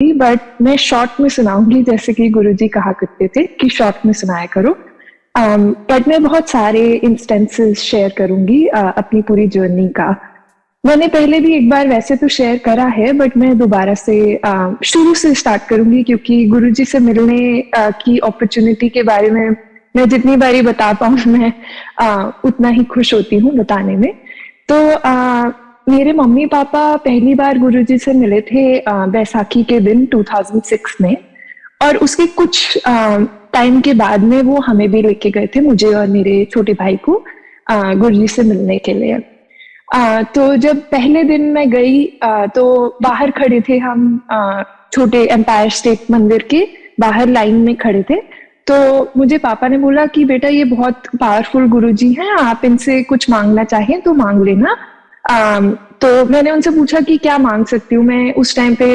But मैं short में सुनाऊंगी, जैसे कि गुरुजी कहा करते थे कि शॉर्ट में सुनाया करो। बट मैं बहुत सारे इंस्टेंसेस शेयर करूंगी अपनी पूरी जर्नी का। मैंने पहले भी एक बार वैसे तो शेयर करा है, बट मैं दोबारा से शुरू से स्टार्ट करूंगी, क्योंकि गुरुजी से मिलने की अपॉर्चुनिटी के बारे में मैं जितनी बारी बता पाऊँ मैं उतना ही खुश होती हूँ बताने में। तो मेरे मम्मी पापा पहली बार गुरुजी से मिले थे बैसाखी के दिन 2006 में, और उसके कुछ टाइम के बाद में वो हमें भी लेके गए थे, मुझे और मेरे छोटे भाई को गुरुजी से मिलने के लिए। तो जब पहले दिन मैं गई तो बाहर खड़े थे हम, छोटे एम्पायर स्टेट मंदिर के बाहर लाइन में खड़े थे। तो मुझे पापा ने बोला कि बेटा ये बहुत पावरफुल गुरुजी हैं, आप इनसे कुछ मांगना चाहें तो मांग लेना। तो मैंने उनसे पूछा कि क्या मांग सकती हूँ। मैं उस टाइम पे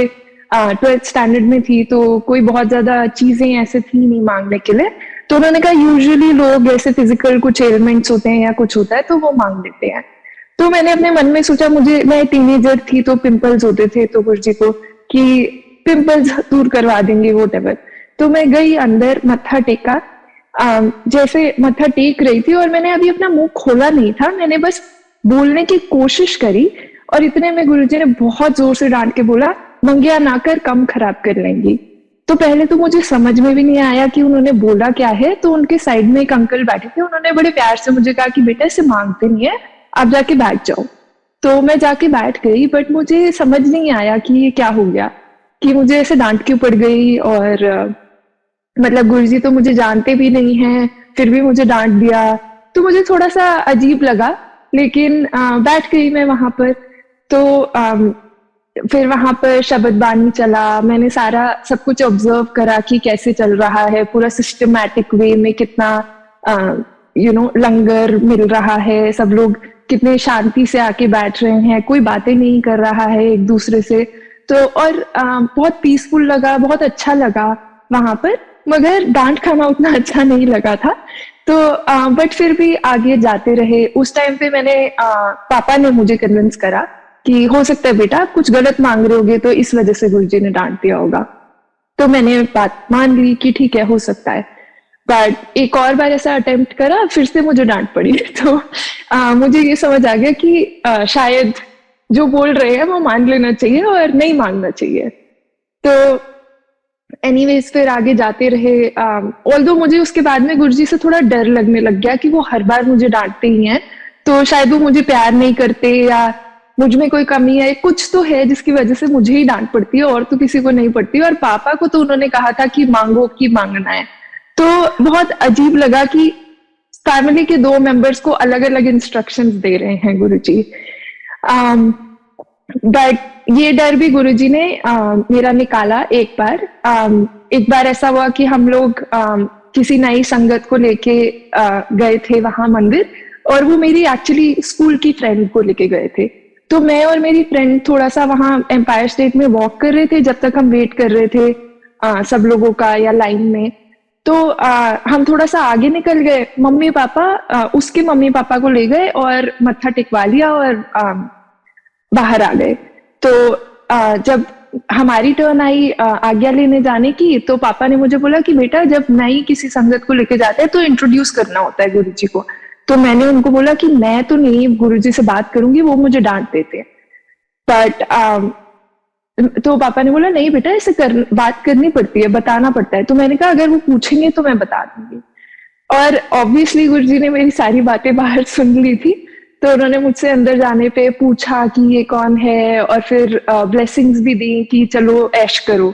12th स्टैंडर्ड में थी, तो कोई बहुत ज्यादा चीजें ऐसे थी नहीं मांगने के लिए। तो उन्होंने कहा यूजुअली लोग ऐसे फिजिकल कुछ एलिमेंट्स होते हैं या कुछ होता है तो वो मांग लेते हैं। तो मैंने अपने मन में सोचा, मैं टीनेजर थी तो पिंपल्स होते थे, तो गुरुजी को कि पिंपल्स दूर करवा देंगे व्हाटएवर। तो मैं गई अंदर, मत्था टेका। जैसे मत्था टेक रही थी और मैंने अभी अपना मुंह खोला नहीं था, मैंने बस बोलने की कोशिश करी, और इतने में गुरुजी ने बहुत जोर से डांट के बोला, मंगिया ना कर, कम खराब कर लेंगी। तो पहले तो मुझे समझ में भी नहीं आया कि उन्होंने बोला क्या है। तो उनके साइड में एक अंकल बैठे थे, उन्होंने बड़े प्यार से मुझे कहा कि बेटा इसे मांगते नहीं है, आप जाके बैठ जाओ। तो मैं जाके बैठ गई, बट मुझे समझ नहीं आया कि ये क्या हो गया, कि मुझे ऐसे डांट क्यों पड़ गई। और मतलब गुरुजी तो मुझे जानते भी नहीं हैं, फिर भी मुझे डांट दिया, तो मुझे थोड़ा सा अजीब लगा। लेकिन बैठ गई मैं वहां पर। तो फिर वहां पर शब्द बानी चला, मैंने सारा सब कुछ ऑब्जर्व करा कि कैसे चल रहा है पूरा सिस्टमैटिक वे में, कितना लंगर मिल रहा है, सब लोग कितने शांति से आके बैठ रहे हैं, कोई बातें नहीं कर रहा है एक दूसरे से। तो और बहुत पीसफुल लगा, बहुत अच्छा लगा वहां पर। मगर डांट खाना उतना अच्छा नहीं लगा था। तो बट फिर भी आगे जाते रहे। उस टाइम पे मैंने पापा ने मुझे कन्विंस करा कि हो सकता है बेटा आप कुछ गलत मांग रहे होगे, तो इस वजह से गुरुजी ने डांट दिया होगा। तो मैंने बात मान ली कि ठीक है, हो सकता है। बट एक और बार ऐसा अटेम्प्ट करा, फिर से मुझे डांट पड़ी। तो मुझे ये समझ आ गया कि शायद जो बोल रहे हैं वो मान लेना चाहिए और नहीं मांगना चाहिए। तो एनीवेज फिर आगे जाते रहे। ऑल्दो मुझे उसके बाद में गुरुजी से थोड़ा डर लगने लग गया कि वो हर बार मुझे डांटते ही हैं, तो शायद वो मुझे प्यार नहीं करते, या मुझ में कोई कमी है, कुछ तो है जिसकी वजह से मुझे ही डांट पड़ती है और तो किसी को नहीं पड़ती। और पापा को तो उन्होंने कहा था कि मांगो कि मांगना है। तो बहुत अजीब लगा कि फैमिली के 2 मेंबर्स को अलग अलग इंस्ट्रक्शंस दे रहे हैं गुरुजी। बट ये डर भी गुरुजी ने मेरा निकाला एक बार। एक बार ऐसा हुआ कि हम लोग किसी नई संगत को लेके गए थे वहां मंदिर, और वो मेरी एक्चुअली स्कूल की फ्रेंड को लेके गए थे। तो मैं और मेरी फ्रेंड थोड़ा सा वहां एम्पायर स्टेट में वॉक कर रहे थे, जब तक हम वेट कर रहे थे सब लोगों का या लाइन में। तो हम थोड़ा सा आगे निकल गए, मम्मी पापा उसके मम्मी पापा को ले गए और मत्था टिकवा लिया और बाहर आ गए। तो जब हमारी टर्न आई आज्ञा लेने जाने की, तो पापा ने मुझे बोला कि बेटा जब नई किसी संगत को लेके जाते हैं तो इंट्रोड्यूस करना होता है गुरुजी को। तो मैंने उनको बोला कि मैं तो नहीं गुरुजी से बात करूंगी, वो मुझे डांट देते। बट तो पापा ने बोला नहीं बेटा ऐसे बात करनी पड़ती है, बताना पड़ता है। तो मैंने कहा अगर वो पूछेंगे तो मैं बता दूंगी। और ऑब्वियसली गुरुजी ने मेरी सारी बातें बाहर सुन ली थी, तो उन्होंने मुझसे अंदर जाने पे पूछा कि ये कौन है, और फिर ब्लेसिंग्स भी दी कि चलो ऐश करो।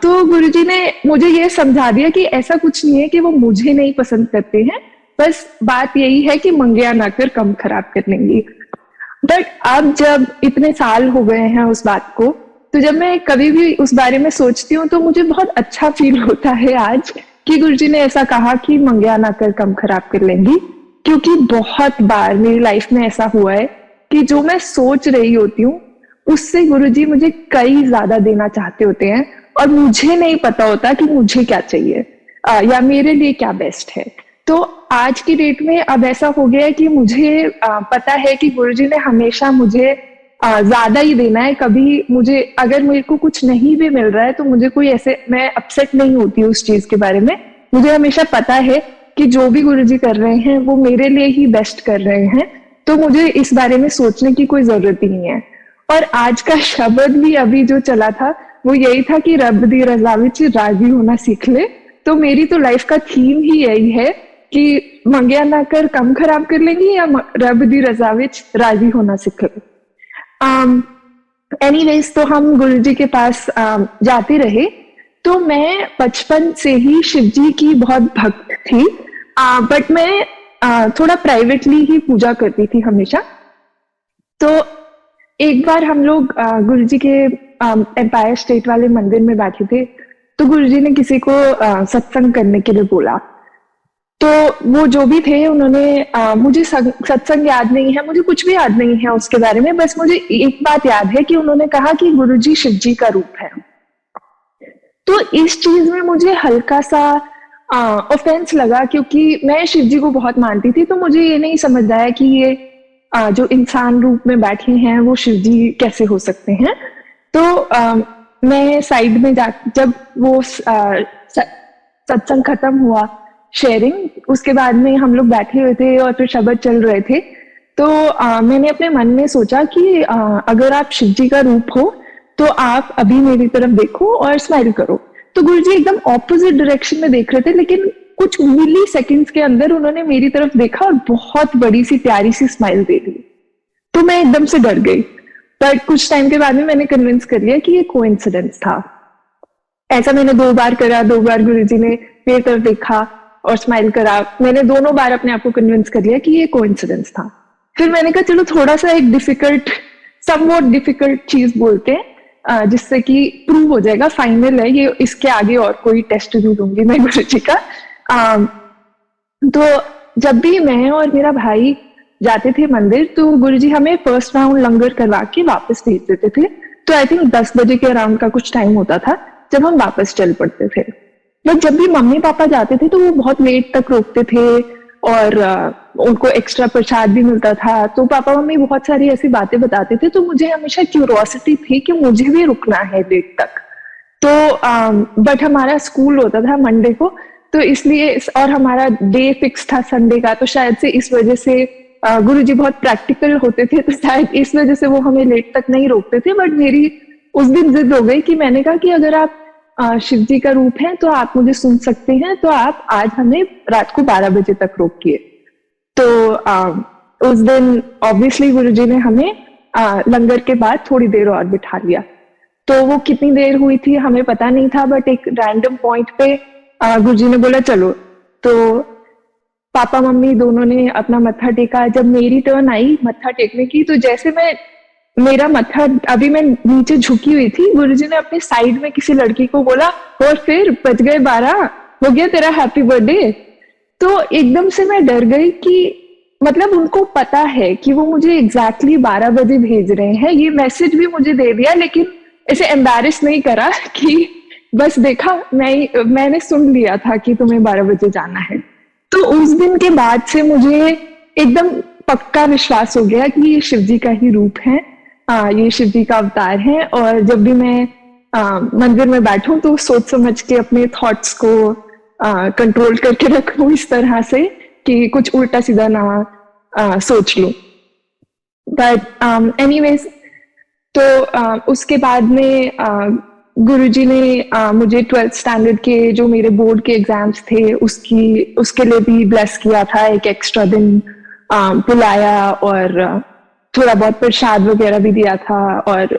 तो गुरुजी ने मुझे ये समझा दिया कि ऐसा कुछ नहीं है कि वो मुझे नहीं पसंद करते हैं, बस बात यही है कि मंगिया ना कर, कम खराब कर लेंगी। बट अब जब इतने साल हो गए हैं उस बात को, तो जब मैं कभी भी उस बारे में सोचती हूँ तो मुझे बहुत अच्छा फील होता है आज कि गुरुजी ने ऐसा कहा कि मंगिया ना कर, कम खराब कर लेंगी। क्योंकि बहुत बार मेरी लाइफ में ऐसा हुआ है कि जो मैं सोच रही होती हूँ उससे गुरुजी मुझे कई ज्यादा देना चाहते होते हैं, और मुझे नहीं पता होता कि मुझे क्या चाहिए या मेरे लिए क्या बेस्ट है। तो आज की डेट में अब ऐसा हो गया है कि मुझे पता है कि गुरुजी ने हमेशा मुझे ज्यादा ही देना है। कभी मुझे अगर मेरे को कुछ नहीं भी मिल रहा है तो मुझे कोई ऐसे, मैं अपसेट नहीं होती उस चीज के बारे में। मुझे हमेशा पता है कि जो भी गुरुजी कर रहे हैं वो मेरे लिए ही बेस्ट कर रहे हैं, तो मुझे इस बारे में सोचने की कोई जरूरत ही नहीं है। और आज का शब्द भी अभी जो चला था वो यही था कि रब दी रजा विच राजी होना सीख ले। तो मेरी तो लाइफ का थीम ही यही है कि मंगिया ना कर कम खराब कर लेंगी, या रब दी रजा विच राजी होना सीख ले। एनीवेज, तो हम गुरुजी के पास जाते रहे। तो मैं बचपन से ही शिवजी की बहुत भक्त थी, बट मैं थोड़ा प्राइवेटली ही पूजा करती थी हमेशा। तो एक बार हम लोग गुरुजी के एम्पायर स्टेट वाले मंदिर में बैठे थे, तो गुरुजी ने किसी को सत्संग करने के लिए बोला। तो वो जो भी थे उन्होंने मुझे सत्संग याद नहीं है, मुझे कुछ भी याद नहीं है उसके बारे में, बस मुझे एक बात याद है कि उन्होंने कहा कि गुरुजी शिवजी का रूप है। तो इस चीज में मुझे हल्का सा ऑफेंस लगा, क्योंकि मैं शिवजी को बहुत मानती थी। तो मुझे ये नहीं समझ आया कि ये जो इंसान रूप में बैठे हैं वो शिवजी कैसे हो सकते हैं। तो मैं साइड में जब वो सत्संग खत्म हुआ, शेयरिंग, उसके बाद में हम लोग बैठे हुए थे और फिर शब्द चल रहे थे। तो मैंने अपने मन में सोचा कि अगर आप शिवजी का रूप हो तो आप अभी मेरी तरफ देखो और स्माइल करो। तो गुरुजी एकदम ऑपोजिट डायरेक्शन में देख रहे थे, लेकिन कुछ मिली सेकेंड्स के अंदर उन्होंने मेरी तरफ देखा और बहुत बड़ी सी प्यारी सी स्माइल दे दी। तो मैं एकदम से डर गई, बट कुछ टाइम के बाद में मैंने कन्विंस कर लिया कि ये कोइंसिडेंस था। ऐसा मैंने 2 बार करा, 2 बार गुरुजी ने मेरी तरफ देखा और स्माइल करा। मैंने दोनों बार अपने आप को कन्विंस कर लिया कि ये कोइंसिडेंस था। फिर मैंने कहा चलो थोड़ा सा एक डिफिकल्ट, समवॉट डिफिकल्ट चीज बोलते हैं, जिससे कि प्रूव हो जाएगा, फाइनल है ये, इसके आगे और कोई टेस्ट नहीं दूंगी मैं गुरुजी का। तो जब भी मैं और मेरा भाई जाते थे मंदिर, तो गुरुजी हमें फर्स्ट राउंड लंगर करवा के वापस भेज देते थे। तो आई थिंक 10 बजे के अराउंड का कुछ टाइम होता था जब हम वापस चल पड़ते थे। बट जब भी मम्मी पापा जाते थे तो वो बहुत लेट तक रोकते थे और उनको एक्स्ट्रा प्रसाद भी मिलता था। तो पापा मम्मी बहुत सारी ऐसी बातें बताते थे, तो मुझे हमेशा क्यूरियोसिटी थी कि मुझे भी रुकना है लेट तक। तो बट हमारा स्कूल होता था मंडे को, तो इसलिए, और हमारा डे फिक्स था संडे का, तो शायद से इस वजह से गुरुजी बहुत प्रैक्टिकल होते थे, तो शायद इस वजह से वो हमें लेट तक नहीं रोकते थे। बट मेरी उस दिन जिद हो गई कि मैंने कहा कि अगर आप शिव जी का रूप है तो आप मुझे सुन सकते हैं, तो आप आज हमें रात को 12 बजे तक रोकिए। तो उस दिन ऑब्वियसली गुरुजी ने हमें लंगर के बाद थोड़ी देर और बिठा लिया। तो वो कितनी देर हुई थी हमें पता नहीं था, बट एक रैंडम पॉइंट पे गुरुजी ने बोला चलो। तो पापा मम्मी दोनों ने अपना मत्था टेका। जब मेरी टर्न आई मत्था टेकने की, तो जैसे मेरा मत्था, अभी मैं नीचे झुकी हुई थी, गुरुजी ने अपने साइड में किसी लड़की को बोला, और फिर बज गए 12, हो गया तेरा हैप्पी बर्थडे। तो एकदम से मैं डर गई कि मतलब उनको पता है कि वो मुझे एग्जैक्टली 12 बजे भेज रहे हैं। ये मैसेज भी मुझे दे दिया, लेकिन ऐसे एम्बैरेस नहीं करा कि बस देखा, मैंने सुन लिया था कि तुम्हें 12 बजे जाना है। तो उस दिन के बाद से मुझे एकदम पक्का विश्वास हो गया कि ये शिव जी का ही रूप है, ये शिव जी का अवतार है। और जब भी मैं मंदिर में बैठूं तो सोच समझ के अपने थॉट्स को कंट्रोल करके रखूं इस तरह से कि कुछ उल्टा सीधा ना सोच लूं। बट एनीवेज, तो उसके बाद में गुरुजी ने मुझे 12th स्टैंडर्ड के जो मेरे बोर्ड के एग्जाम्स थे उसके लिए भी ब्लेस किया था। एक एक्स्ट्रा दिन बुलाया और थोड़ा बहुत प्रसाद वगैरह भी दिया था। और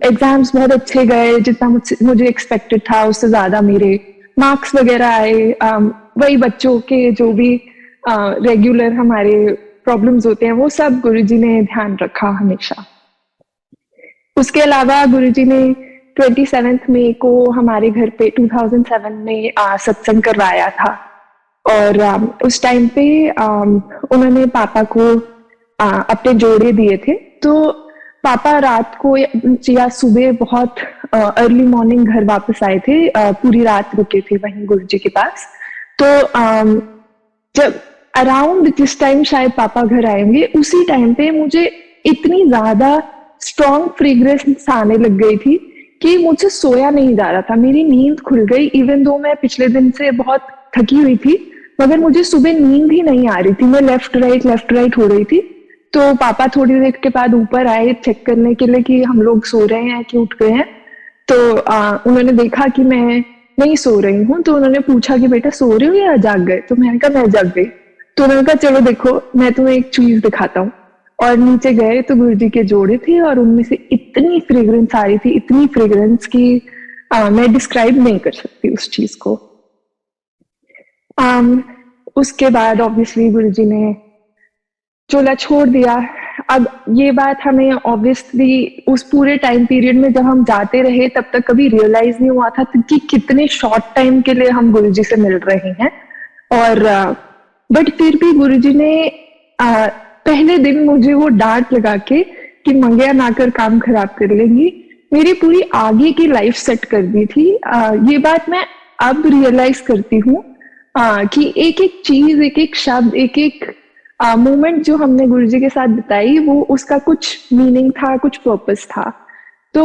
एग्जाम्स बहुत अच्छे गए, जितना मुझे एक्सपेक्टेड था उससे ज्यादा मेरे मार्क्स वगैरह आए। वही बच्चों के जो भी रेगुलर हमारे प्रॉब्लम्स होते हैं वो सब गुरुजी ने ध्यान रखा हमेशा। उसके अलावा गुरुजी ने 27 मई को हमारे घर पे 2007 में सत्संग करवाया था। और उस टाइम पे उन्होंने पापा को अपने जोड़े दिए थे। तो पापा रात को या सुबह बहुत अर्ली मॉर्निंग घर वापस आए थे, पूरी रात रुके थे वहीं गुरुजी के पास। तो जब अराउंड जिस टाइम शायद पापा घर आएंगे उसी टाइम पे मुझे इतनी ज्यादा स्ट्रॉन्ग फ्रेग्रेंस आने लग गई थी कि मुझसे सोया नहीं जा रहा था, मेरी नींद खुल गई। इवन दो मैं पिछले दिन से बहुत थकी हुई थी, मगर मुझे सुबह नींद ही नहीं आ रही थी, मैं लेफ्ट राइट हो रही थी। तो पापा थोड़ी देर के बाद ऊपर आए चेक करने के लिए कि हम लोग सो रहे हैं कि उठ गए हैं। तो उन्होंने देखा कि मैं नहीं सो रही हूँ, तो उन्होंने पूछा कि बेटा सो रही हो या जाग गए? तो मैंने कहा मैं जाग गई। तो उन्होंने कहा चलो देखो मैं तुम्हें एक चीज दिखाता हूँ। और नीचे गए तो गुरुजी के जोड़े थे और उनमें से इतनी फ्रेग्रेंस आ रही थी, इतनी फ्रेग्रेंस की मैं डिस्क्राइब नहीं कर सकती उस चीज को। उसके बाद ऑब्वियसली गुरुजी ने चोला छोड़ दिया। अब ये बात हमें ऑब्वियसली उस पूरे टाइम पीरियड में जब हम जाते रहे तब तक कभी रियलाइज नहीं हुआ था कि कितने शॉर्ट टाइम के लिए हम गुरुजी से मिल रहे हैं। और बट फिर भी गुरुजी ने पहले दिन मुझे वो डांट लगा के कि मंगया ना कर काम खराब कर लेंगी, मेरी पूरी आगे की लाइफ सेट कर दी थी। ये बात मैं अब रियलाइज करती हूँ कि एक एक चीज, एक एक शब्द, एक एक मोमेंट जो हमने गुरुजी के साथ बिताई वो उसका कुछ मीनिंग था, कुछ पर्पस था। तो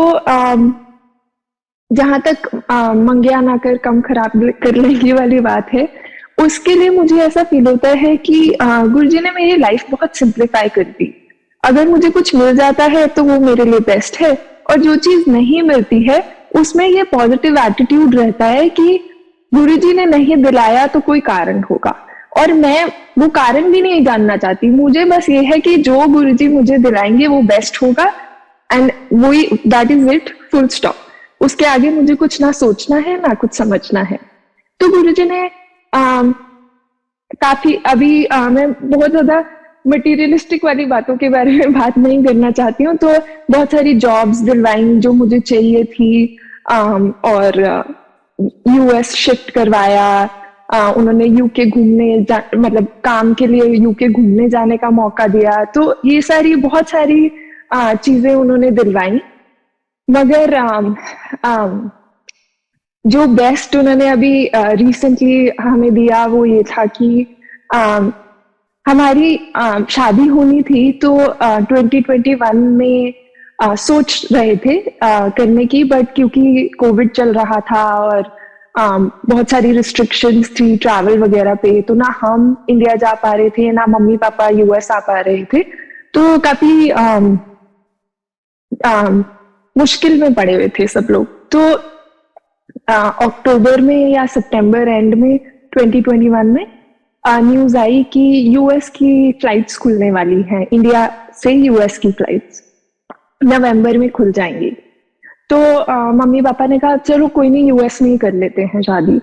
जहां तक मंगया ना कर कम खराब कर लेंगे वाली बात है, उसके लिए मुझे ऐसा फील होता है कि गुरुजी ने मेरी लाइफ बहुत सिंप्लीफाई कर दी। अगर मुझे कुछ मिल जाता है तो वो मेरे लिए बेस्ट है, और जो चीज नहीं मिलती है उसमें ये पॉजिटिव एटीट्यूड रहता है कि गुरुजी ने नहीं दिलाया तो कोई कारण होगा, और मैं वो कारण भी नहीं जानना चाहती। मुझे बस ये है कि जो गुरुजी मुझे दिलाएंगे वो बेस्ट होगा, एंड वही, that is it, full stop. उसके आगे मुझे कुछ ना सोचना है ना कुछ समझना है। तो गुरुजी ने काफी, अभी मैं बहुत ज्यादा मटेरियलिस्टिक वाली बातों के बारे में बात नहीं करना चाहती हूँ, तो बहुत सारी जॉब्स दिलवाई जो मुझे चाहिए थी, और यूएस शिफ्ट करवाया। उन्होंने यूके घूमने मतलब काम के लिए यूके घूमने जाने का मौका दिया। तो ये सारी बहुत सारी चीजें उन्होंने दिलवाई। मगर जो बेस्ट उन्होंने अभी रिसेंटली हमें दिया वो ये था कि हमारी शादी होनी थी, तो 2021 में सोच रहे थे करने की, बट क्योंकि कोविड चल रहा था और बहुत सारी रिस्ट्रिक्शंस थी ट्रैवल वगैरह पे, तो ना हम इंडिया जा पा रहे थे ना मम्मी पापा यूएस आ पा रहे थे। तो काफी मुश्किल में पड़े हुए थे सब लोग। तो अक्टूबर में या सितंबर एंड में 2021 में न्यूज आई कि यूएस की फ्लाइट्स खुलने वाली हैं, इंडिया से यूएस की फ्लाइट्स नवंबर में खुल जाएंगी। तो मम्मी पापा ने कहा चलो कोई नहीं, यूएस में ही कर लेते हैं शादी।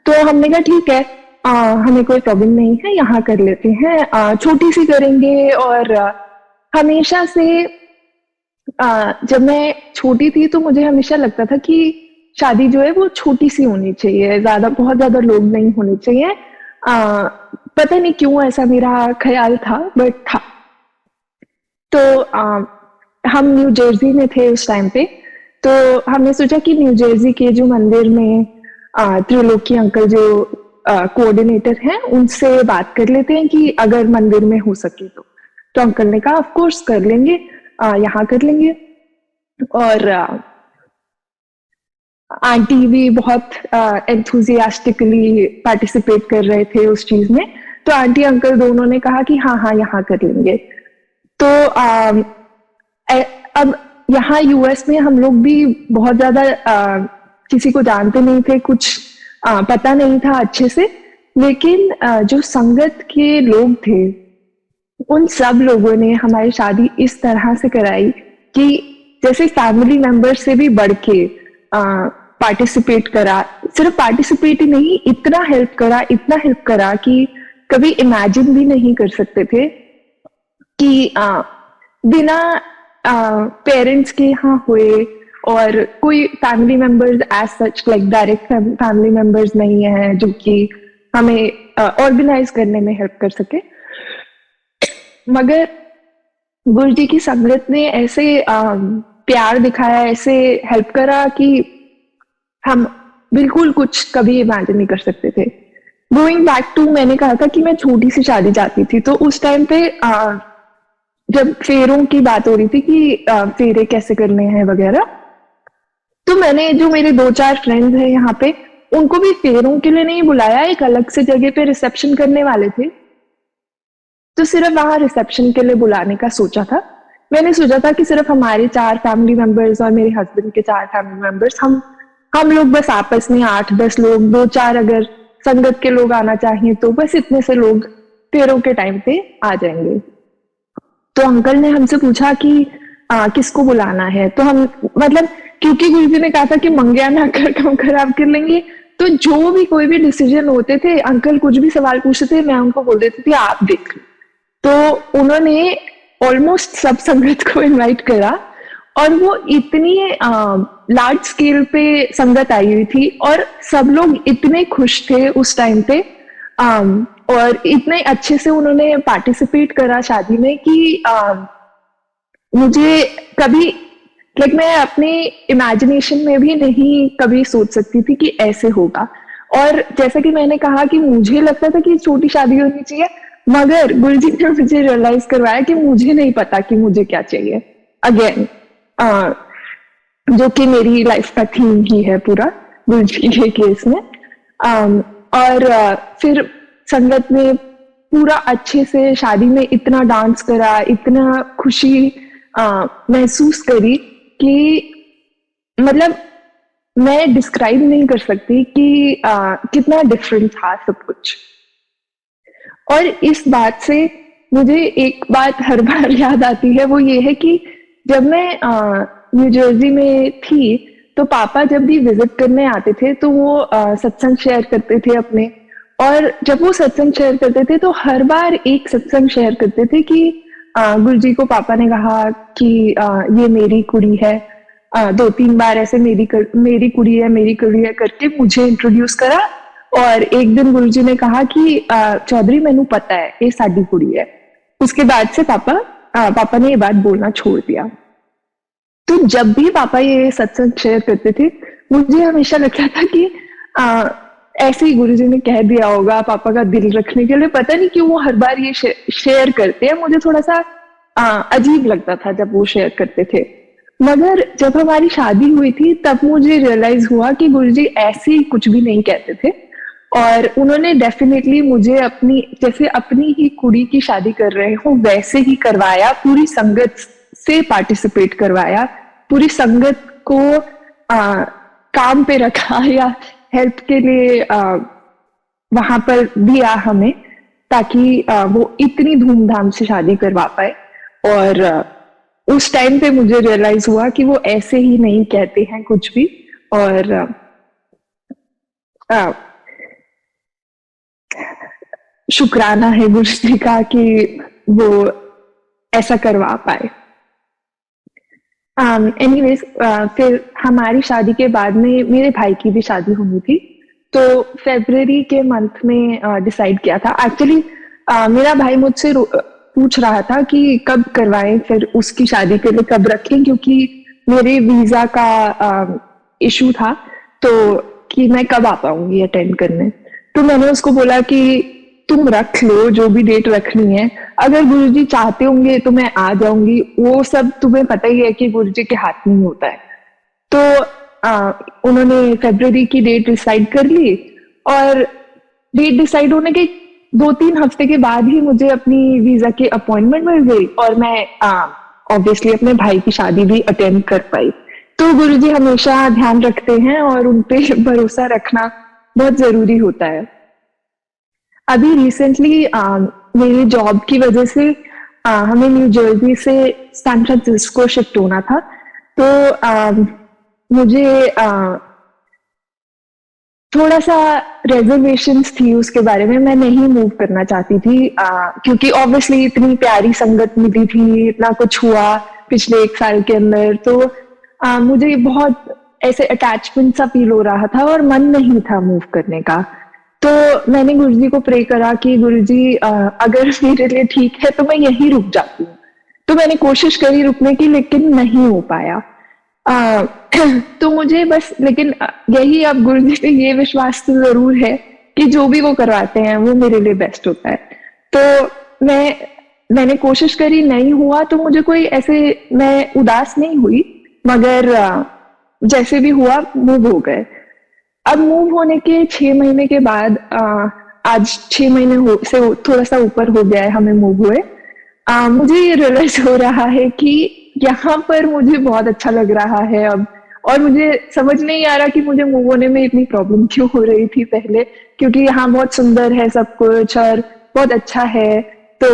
तो हमने कहा ठीक है, हमें कोई प्रॉब्लम नहीं है, यहाँ कर लेते हैं, छोटी सी करेंगे। और हमेशा से जब मैं छोटी थी तो मुझे हमेशा लगता था कि शादी जो है वो छोटी सी होनी चाहिए, बहुत ज्यादा लोग नहीं होने चाहिए। पता नहीं क्यों ऐसा मेरा ख्याल था, बट था। तो हम न्यू जर्सी में थे उस टाइम पे, तो हमने सोचा कि न्यू जर्सी के जो मंदिर में त्रिलोकी अंकल जो कोऑर्डिनेटर हैं उनसे बात कर लेते हैं कि अगर मंदिर में हो सके तो अंकल ने कहा ऑफ कोर्स कर लेंगे, यहाँ कर लेंगे। और आंटी भी बहुत एंथुजियास्टिकली पार्टिसिपेट कर रहे थे उस चीज में। तो आंटी अंकल दोनों ने कहा कि हाँ हाँ यहाँ कर लेंगे। तो अब यहाँ यूएस में हम लोग भी बहुत ज्यादा किसी को जानते नहीं थे, कुछ पता नहीं था अच्छे से, लेकिन जो संगत के लोग थे उन सब लोगों ने हमारी शादी इस तरह से कराई कि जैसे फैमिली मेंबर से भी बढ़ के पार्टिसिपेट करा। सिर्फ पार्टिसिपेट ही नहीं, इतना हेल्प करा कि कभी इमेजिन भी नहीं कर सकते थे कि बिना पेरेंट्स के यहाँ हुए, और कोई family members as such like direct family members नहीं है जो कि हमें ऑर्गेनाइज करने में हेल्प कर सके। मगर गुरुजी की संगत ने ऐसे प्यार दिखाया, ऐसे हेल्प करा कि हम बिल्कुल कुछ कभी इमेजिन नहीं कर सकते थे। गोइंग बैक टू, मैंने कहा था कि मैं छोटी सी शादी चाहती थी, तो उस टाइम पे जब फेरों की बात हो रही थी कि फेरे कैसे करने हैं वगैरह, तो मैंने जो मेरे 2-4 फ्रेंड्स हैं यहाँ पे, उनको भी फेरों के लिए नहीं बुलाया, एक अलग से जगह पे रिसेप्शन करने वाले थे, तो सिर्फ वहां रिसेप्शन के लिए बुलाने का सोचा था। मैंने सोचा था कि सिर्फ हमारे 4 फैमिली मेंबर्स और मेरे हस्बैंड के 4 फैमिली मेंबर्स, हम लोग बस आपस में 8-10 लोग, 2-4 अगर संगत के लोग आना चाहिए तो बस इतने से लोग फेरों के टाइम पे आ जाएंगे। तो अंकल ने हमसे पूछा कि किसको बुलाना है, तो हम मतलब क्योंकि गुरुजी ने कहा था कि मंगया ना कर कम खराब कर लेंगे, तो जो भी कोई भी डिसीजन होते थे, अंकल कुछ भी सवाल पूछते थे, मैं उनको बोल देती थी आप देख लो। तो उन्होंने ऑलमोस्ट सब संगत को इनवाइट करा, और वो इतनी लार्ज स्केल पे संगत आई हुई थी और सब लोग इतने खुश थे उस टाइम पे, और इतने अच्छे से उन्होंने पार्टिसिपेट करा शादी में कि मुझे कभी मैं अपने इमेजिनेशन में भी नहीं कभी सोच सकती थी कि ऐसे होगा। और जैसा कि मैंने कहा कि मुझे लगता था कि छोटी शादी होनी चाहिए, मगर गुरुजी ने मुझे रियलाइज करवाया कि मुझे नहीं पता कि मुझे क्या चाहिए। अगेन जो कि मेरी लाइफ का थीम ही है पूरा गुरुजी के केस में। और फिर संगत ने पूरा अच्छे से शादी में इतना डांस करा, इतना खुशी महसूस करी कि मतलब मैं डिस्क्राइब नहीं कर सकती कि कितना डिफरेंट था सब कुछ। और इस बात से मुझे एक बात हर बार याद आती है, वो ये है कि जब मैं न्यू जर्सी में थी, तो पापा जब भी विजिट करने आते थे तो वो सत्संग शेयर करते थे अपने, और जब वो सत्संग शेयर करते थे तो हर बार एक सत्संग शेयर करते थे कि गुरुजी को पापा ने कहा कि ये मेरी कुड़ी है। 2-3 बार ऐसे मेरी कुड़ी है करके मुझे इंट्रोड्यूस करा, और एक दिन गुरुजी ने कहा कि चौधरी मैनू पता है ये साडी कुड़ी है। उसके बाद से पापा ने ये बात बोलना छोड़ दिया। तो जब भी पापा ये सत्संग शेयर करते थे, मुझे हमेशा लगता था कि ऐसे ही गुरुजी ने कह दिया होगा पापा का दिल रखने के लिए। पता नहीं क्यों वो हर बार ये शेयर करते हैं, मुझे थोड़ा सा अजीब लगता था जब वो शेयर करते थे। मगर जब हमारी शादी हुई थी तब मुझे रियलाइज हुआ कि गुरुजी ऐसे ही कुछ भी नहीं कहते थे, और उन्होंने डेफिनेटली मुझे अपनी ही कुड़ी की शादी कर रहे हो वैसे ही करवाया, पूरी संगत से पार्टिसिपेट करवाया, पूरी संगत को काम पे रखा या हेल्प के लिए वहां पर दिया हमें, ताकि वो इतनी धूमधाम से शादी करवा पाए। और उस टाइम पे मुझे रियलाइज हुआ कि वो ऐसे ही नहीं कहते हैं कुछ भी, और शुक्राना है गुरुजी का कि वो ऐसा करवा पाए। एनीवेज फिर हमारी शादी के बाद में मेरे भाई की भी शादी होनी थी, तो फरवरी के मंथ में डिसाइड किया था। एक्चुअली मेरा भाई मुझसे पूछ रहा था कि कब करवाएं, फिर उसकी शादी के लिए कब रखें, क्योंकि मेरे वीजा का इशू था, तो कि मैं कब आ पाऊंगी अटेंड करने। तो मैंने उसको बोला कि तुम रख लो जो भी डेट रखनी है, अगर गुरुजी चाहते होंगे तो मैं आ जाऊंगी, वो सब तुम्हें पता ही है कि गुरुजी के हाथ में ही होता है। तो उन्होंने फरवरी की डेट डिसाइड कर ली, और डेट डिसाइड होने के 2-3 हफ्ते के बाद ही मुझे अपनी वीजा की अपॉइंटमेंट मिल गई, और मैं ऑब्वियसली अपने भाई की शादी भी अटेंड कर पाई। तो गुरुजी हमेशा ध्यान रखते हैं और उनपे भरोसा रखना बहुत जरूरी होता है। अभी रिसेंटली मेरी जॉब की वजह से हमें न्यू जर्सी से सैन फ्रांसिस्को शिफ्ट होना था, तो मुझे थोड़ा सा रेजर्वेशंस थी उसके बारे में, मैं नहीं मूव करना चाहती थी, क्योंकि ऑब्वियसली इतनी प्यारी संगत मिली थी, इतना कुछ हुआ पिछले 1 साल के अंदर, तो मुझे बहुत ऐसे अटैचमेंट सा फील हो रहा था और मन नहीं था मूव करने का। तो मैंने गुरुजी को प्रे करा कि गुरुजी अगर मेरे लिए ठीक है तो मैं यहीं रुक जाती हूँ। तो मैंने कोशिश करी रुकने की, लेकिन नहीं हो पाया। तो मुझे बस लेकिन यही अब गुरुजी पे ये विश्वास तो जरूर है कि जो भी वो करवाते हैं वो मेरे लिए बेस्ट होता है। तो मैं मैंने कोशिश करी, नहीं हुआ तो मुझे कोई ऐसे, मैं उदास नहीं हुई, मगर जैसे भी हुआ मूव हो गए। अब मूव होने के 6 महीने के बाद आज 6 महीने से थोड़ा सा ऊपर हो गया है हमें मूव हुए। मुझे ये रियलाइज हो रहा है कि यहाँ पर मुझे बहुत अच्छा लग रहा है अब, और मुझे समझ नहीं आ रहा कि मुझे मूव होने में इतनी प्रॉब्लम क्यों हो रही थी पहले, क्योंकि यहाँ बहुत सुंदर है सब कुछ और बहुत अच्छा है। तो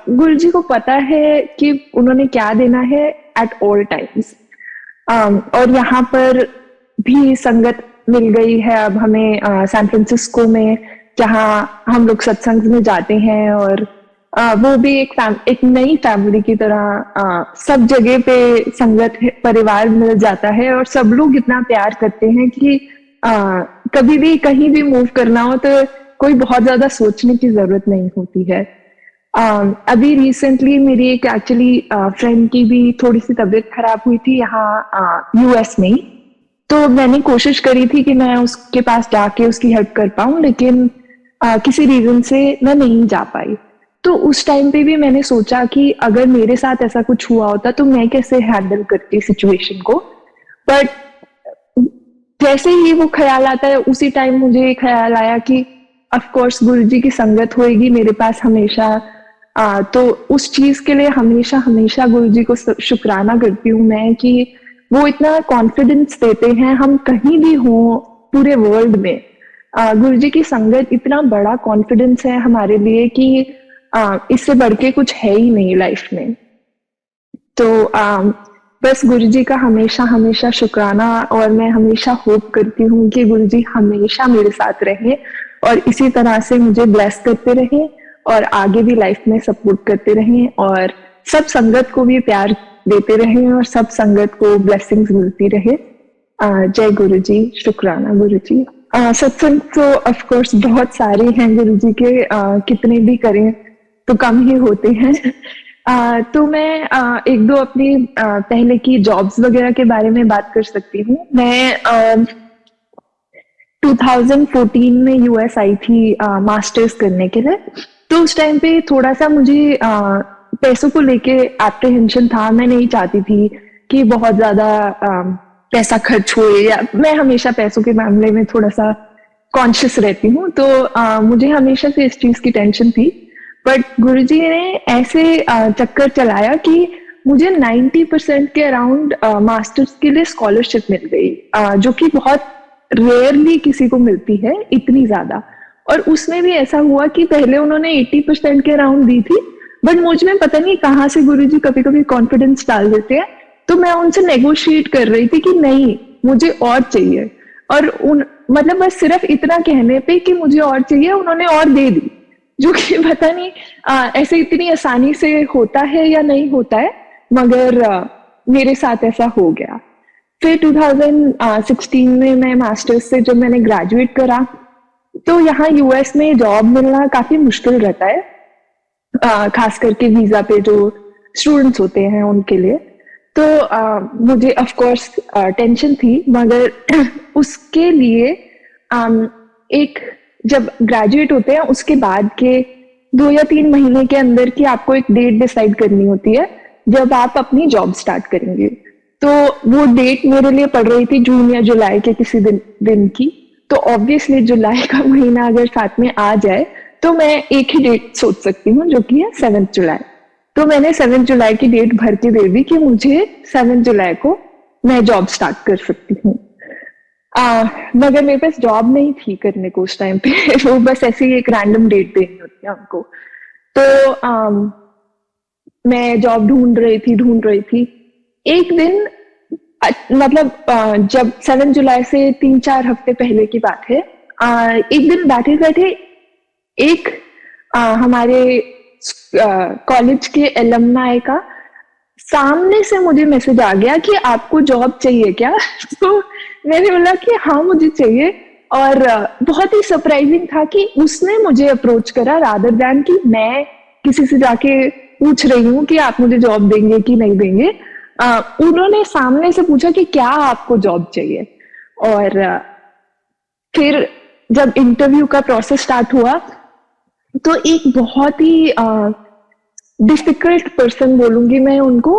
गुरु जी को पता है कि उन्होंने क्या देना है एट ऑल टाइम्स। और यहाँ पर भी संगत मिल गई है अब हमें सैन फ्रांसिस्को में, जहाँ हम लोग सत्संग में जाते हैं, और वो भी एक नई फैमिली की तरह सब जगह पे संगत परिवार मिल जाता है, और सब लोग इतना प्यार करते हैं कि कभी भी कहीं भी मूव करना हो तो कोई बहुत ज्यादा सोचने की जरूरत नहीं होती है। अभी रिसेंटली मेरी एक एक्चुअली फ्रेंड की भी थोड़ी सी तबीयत खराब हुई थी यहाँ यूएस में ही, तो मैंने कोशिश करी थी कि मैं उसके पास जाके उसकी हेल्प कर पाऊं, लेकिन किसी रीजन से मैं नहीं जा पाई। तो उस टाइम पे भी मैंने सोचा कि अगर मेरे साथ ऐसा कुछ हुआ होता तो मैं कैसे हैंडल करती सिचुएशन को। बट जैसे ही वो ख्याल आता है उसी टाइम मुझे ख्याल आया कि ऑफ कोर्स गुरुजी की संगत होएगी मेरे पास हमेशा। तो उस चीज के लिए हमेशा हमेशा गुरुजी को शुक्राना करती हूँ मैं कि वो इतना कॉन्फिडेंस देते हैं, हम कहीं भी हों पूरे वर्ल्ड में गुरुजी की संगत इतना बड़ा कॉन्फिडेंस है हमारे लिए कि इससे बढ़ के कुछ है ही नहीं लाइफ में। तो बस गुरुजी का हमेशा हमेशा शुक्राना, और मैं हमेशा होप करती हूँ कि गुरुजी हमेशा मेरे साथ रहे और इसी तरह से मुझे ब्लेस करते रहे और आगे भी लाइफ में सपोर्ट करते रहें, और सब संगत को भी प्यार देते रहें और सब संगत को ब्लेसिंग्स मिलती रहे। जय गुरुजी, शुक्राना गुरुजी। सत्संग तो ऑफ कोर्स बहुत सारे हैं गुरुजी के, कितने भी करें तो कम ही होते हैं। तो मैं एक दो अपनी पहले की जॉब्स वगैरह के बारे में बात कर सकती हूँ। मैं 2014 में यूएस आई थी मास्टर्स करने के लिए। तो उस टाइम पे थोड़ा सा मुझे पैसों को लेके एप्रीहेंशन था। मैं नहीं चाहती थी कि बहुत ज्यादा पैसा खर्च हो, या मैं हमेशा पैसों के मामले में थोड़ा सा कॉन्शियस रहती हूँ, तो मुझे हमेशा से इस चीज की टेंशन थी। बट गुरुजी ने ऐसे चक्कर चलाया कि मुझे 90% के अराउंड मास्टर्स के लिए स्कॉलरशिप मिल गई, जो कि बहुत रेयरली किसी को मिलती है इतनी ज्यादा। और उसमें भी ऐसा हुआ कि पहले उन्होंने 80% के अराउंड दी थी, बट मुझ में पता नहीं कहाँ से गुरुजी कभी कभी कॉन्फिडेंस डाल देते हैं। तो मैं उनसे नेगोशिएट कर रही थी कि नहीं, मुझे और चाहिए, और मतलब बस सिर्फ इतना कहने पे कि मुझे और चाहिए उन्होंने और दे दी, जो कि पता नहीं ऐसे इतनी आसानी से होता है या नहीं होता है, मगर मेरे साथ ऐसा हो गया। फिर 2016 में मैं मास्टर्स से जब मैंने ग्रेजुएट करा, तो यहाँ यूएस में जॉब मिलना काफी मुश्किल रहता है, खास करके वीजा पे जो स्टूडेंट्स होते हैं उनके लिए। तो मुझे ऑफ कोर्स टेंशन थी, मगर उसके लिए एक जब ग्रेजुएट होते हैं उसके बाद के 2 या 3 महीने के अंदर की आपको एक डेट डिसाइड करनी होती है जब आप अपनी जॉब स्टार्ट करेंगे। तो वो डेट मेरे लिए पड़ रही थी जून या जुलाई के किसी दिन की। तो ऑब्वियसली जुलाई का महीना अगर साथ में आ जाए तो मैं एक ही डेट सोच सकती हूँ, जो कि है 7 जुलाई। तो मैंने 7 जुलाई की डेट भर के दे दी कि मुझे 7 जुलाई को मैं जॉब स्टार्ट कर सकती हूँ। मगर मेरे पास जॉब नहीं थी करने को उस टाइम पे। वो बस ऐसे ही एक रैंडम डेट देनी होती है हमको। तो मैं जॉब ढूंढ रही थी। एक दिन मतलब जब 7 जुलाई से 3-4 हफ्ते पहले की बात है, एक दिन बैठे बैठे एक हमारे कॉलेज के एलमनाई का सामने से मुझे मैसेज आ गया कि आपको जॉब चाहिए क्या। तो मैंने बोला कि हाँ मुझे चाहिए, और बहुत ही सरप्राइजिंग था कि उसने मुझे अप्रोच करा रादर दैन कि मैं किसी से जाके पूछ रही हूँ कि आप मुझे जॉब देंगे कि नहीं देंगे। उन्होंने सामने से पूछा कि क्या आपको जॉब चाहिए। और फिर जब इंटरव्यू का प्रोसेस स्टार्ट हुआ तो एक बहुत ही डिफिकल्ट पर्सन बोलूंगी मैं उनको,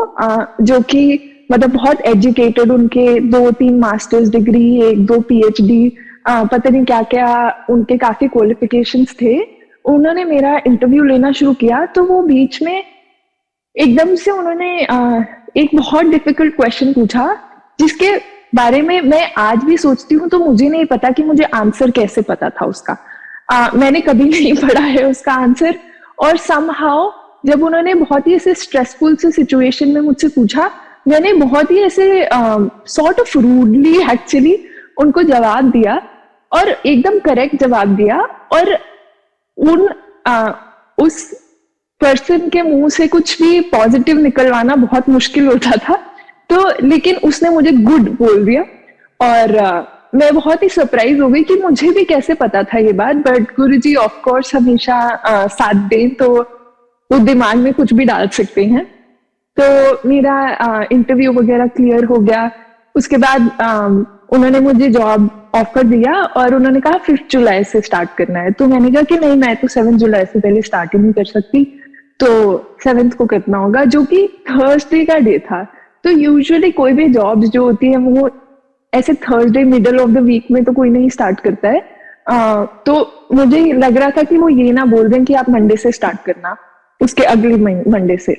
जो कि मतलब बहुत एजुकेटेड, उनके 2-3 मास्टर्स डिग्री, 1-2 पीएचडी, पता नहीं क्या क्या उनके काफी क्वालिफिकेशंस थे। उन्होंने मेरा इंटरव्यू लेना शुरू किया तो वो बीच में एकदम से उन्होंने एक बहुत डिफिकल्ट क्वेश्चन पूछा जिसके बारे में मैं आज भी सोचती हूँ तो मुझे नहीं पता कि मुझे आंसर कैसे पता था उसका। मैंने कभी नहीं पढ़ा है उसका आंसर, और समहाउ जब उन्होंने बहुत ही ऐसे स्ट्रेसफुल से सिचुएशन में मुझसे पूछा, मैंने बहुत ही ऐसे सॉर्ट ऑफ रूडली एक्चुअली उनको जवाब दिया, और एकदम करेक्ट जवाब दिया, और उस पर्सन के मुंह से कुछ भी पॉजिटिव निकलवाना बहुत मुश्किल होता था। तो लेकिन उसने मुझे गुड बोल दिया, और मैं बहुत ही सरप्राइज हो गई कि मुझे भी कैसे पता था ये बात। बट गुरुजी ऑफ कोर्स हमेशा साथ दें तो वो दिमाग में कुछ भी डाल सकते हैं। तो मेरा इंटरव्यू वगैरह क्लियर हो गया। उसके बाद उन्होंने मुझे जॉब ऑफर दिया और उन्होंने कहा 5 जुलाई से स्टार्ट करना है। तो मैंने कहा कि नहीं, मैं तो 7 जुलाई से पहले स्टार्ट ही नहीं कर सकती, तो 7th को करना होगा, जो कि थर्सडे का डे था। तो यूजुअली कोई भी जॉब जो होती है वो ऐसे Thursday middle of the week में तो कोई नहीं स्टार्ट करता है। तो मुझे लग रहा था कि वो ये ना बोल दें कि आप मंडे से स्टार्ट करना, उसके अगले मंडे से।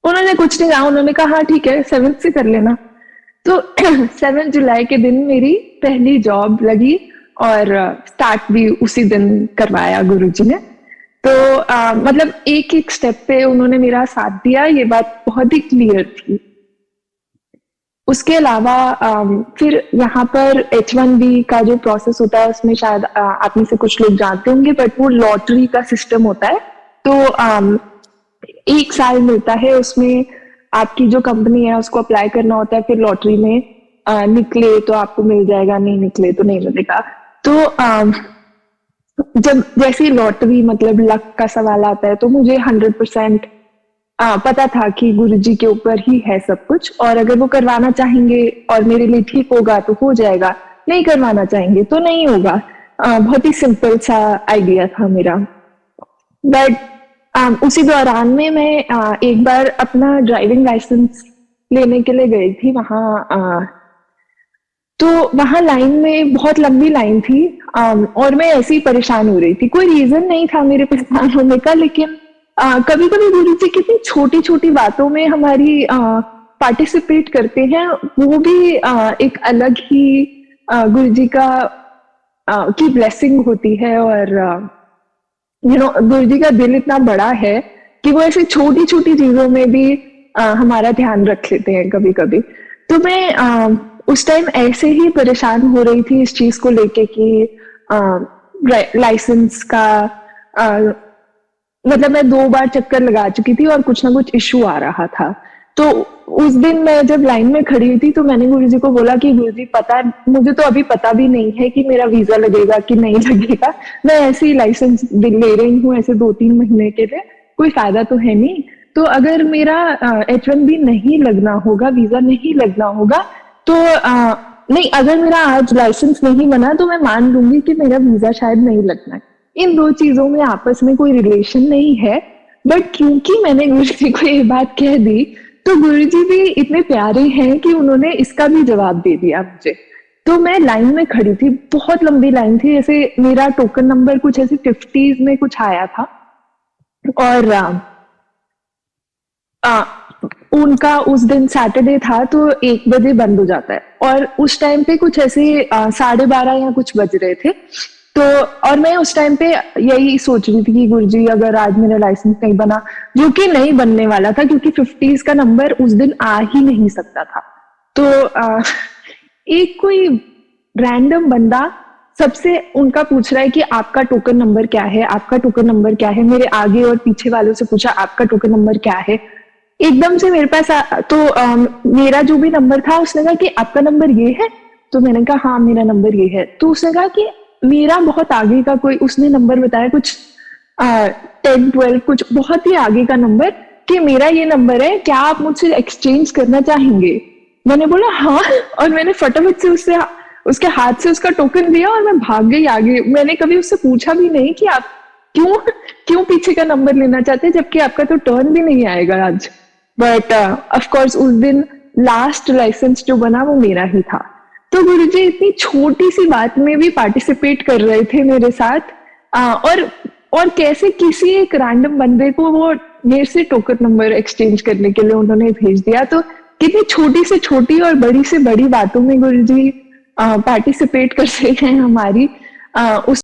उन्होंने कुछ नहीं कहा, उन्होंने कहा हाँ ठीक है 7th से कर लेना। तो 7 जुलाई के दिन मेरी पहली जॉब लगी और स्टार्ट भी उसी दिन करवाया गुरुजी ने। तो मतलब एक एक स्टेप पे उन्होंने मेरा साथ दिया, ये बात बहुत ही क्लियर थी। उसके अलावा फिर यहाँ पर H1B का जो प्रोसेस होता है उसमें शायद आप में से कुछ लोग जानते होंगे, बट वो लॉटरी का सिस्टम होता है। तो 1 साल मिलता है, उसमें आपकी जो कंपनी है उसको अप्लाई करना होता है, फिर लॉटरी में निकले तो आपको मिल जाएगा, नहीं निकले तो नहीं मिलेगा। तो जब जैसे लॉटरी मतलब लक का सवाल आता है तो मुझे 100% पता था कि गुरुजी के ऊपर ही है सब कुछ, और अगर वो करवाना चाहेंगे और मेरे लिए ठीक होगा तो हो जाएगा, नहीं करवाना चाहेंगे तो नहीं होगा। बहुत ही सिंपल सा आइडिया था मेरा। बट उसी दौरान में मैं एक बार अपना ड्राइविंग लाइसेंस लेने के लिए गई थी वहां। तो वहां लाइन में बहुत लंबी लाइन थी, और मैं ऐसे ही परेशान हो रही थी। कोई रीजन नहीं था मेरे परेशान होने का, लेकिन कभी कभी गुरु जी कितनी छोटी छोटी बातों में हमारी पार्टिसिपेट करते हैं, वो भी एक अलग ही गुरु जी का की ब्लेसिंग होती है। और गुरु जी का दिल इतना बड़ा है कि वो ऐसी छोटी छोटी चीजों में भी हमारा ध्यान रख लेते हैं कभी कभी। तो मैं उस टाइम ऐसे ही परेशान हो रही थी इस चीज को लेके कि लाइसेंस का मतलब मैं 2 बार चक्कर लगा चुकी थी और कुछ ना कुछ इश्यू आ रहा था। तो उस दिन मैं जब लाइन में खड़ी हुई थी तो मैंने गुरुजी को बोला कि गुरुजी पता, मुझे तो अभी पता भी नहीं है कि मेरा वीजा लगेगा कि नहीं लगेगा, मैं ऐसे ही लाइसेंस ले रही हूँ ऐसे 2-3 महीने के लिए, कोई फायदा तो है नहीं। तो अगर मेरा H1B नहीं लगना होगा, वीजा नहीं लगना होगा, तो नहीं, अगर मेरा आज लाइसेंस नहीं बना तो मैं मान लूंगी कि मेरा वीजा शायद नहीं लगना है। इन 2 चीजों में आपस में कोई रिलेशन नहीं है। बट क्योंकि मैंने गुरुजी को ये बात कह दी तो गुरुजी भी इतने प्यारे हैं कि उन्होंने इसका भी जवाब दे दिया मुझे। तो मैं लाइन में खड़ी थी, बहुत लंबी लाइन थी, ऐसे मेरा टोकन नंबर कुछ ऐसे 50s में कुछ आया था, और उनका उस दिन सैटरडे था तो 1 बजे बंद हो जाता है, और उस टाइम पे कुछ ऐसे 12:30 या कुछ बज रहे थे। तो और मैं उस टाइम पे यही सोच रही थी कि गुरुजी अगर आज मेरा लाइसेंस नहीं बना, जो कि नहीं बनने वाला था क्योंकि 50s का नंबर उस दिन आ ही नहीं सकता था। तो एक कोई रैंडम बंदा सबसे उनका पूछ रहा है कि आपका टोकन नंबर क्या है, आपका टोकन नंबर क्या है। मेरे आगे और पीछे वालों से पूछा आपका टोकन नंबर क्या है। एकदम से मेरे पास मेरा जो भी नंबर था उसने कहा कि आपका नंबर ये है। तो मैंने कहा हाँ मेरा नंबर ये है। तो उसने कहा कि मेरा बहुत आगे का कोई, उसने नंबर बताया कुछ 10-12 कुछ बहुत ही आगे का नंबर, कि मेरा ये नंबर है, क्या आप मुझसे एक्सचेंज करना चाहेंगे। मैंने बोला हाँ, और मैंने फटाफट से उसके हाथ से उसका टोकन दिया और मैं भाग गई आगे। मैंने कभी उससे पूछा भी नहीं कि आप क्यों क्यों पीछे का नंबर लेना चाहते हैं जबकि आपका तो टर्न भी नहीं आएगा आज। बट ऑफ कोर्स उस दिन लास्ट लाइसेंस जो बना वो मेरा ही था। तो गुरुजी इतनी छोटी सी बात में भी पार्टिसिपेट कर रहे थे मेरे साथ। और कैसे किसी एक रैंडम बंदे को वो मेरे से टोकन नंबर एक्सचेंज करने के लिए उन्होंने भेज दिया। तो कितनी छोटी से छोटी और बड़ी से बड़ी बातों में गुरुजी पार्टिसिपेट कर रहे हैं हमारी। उस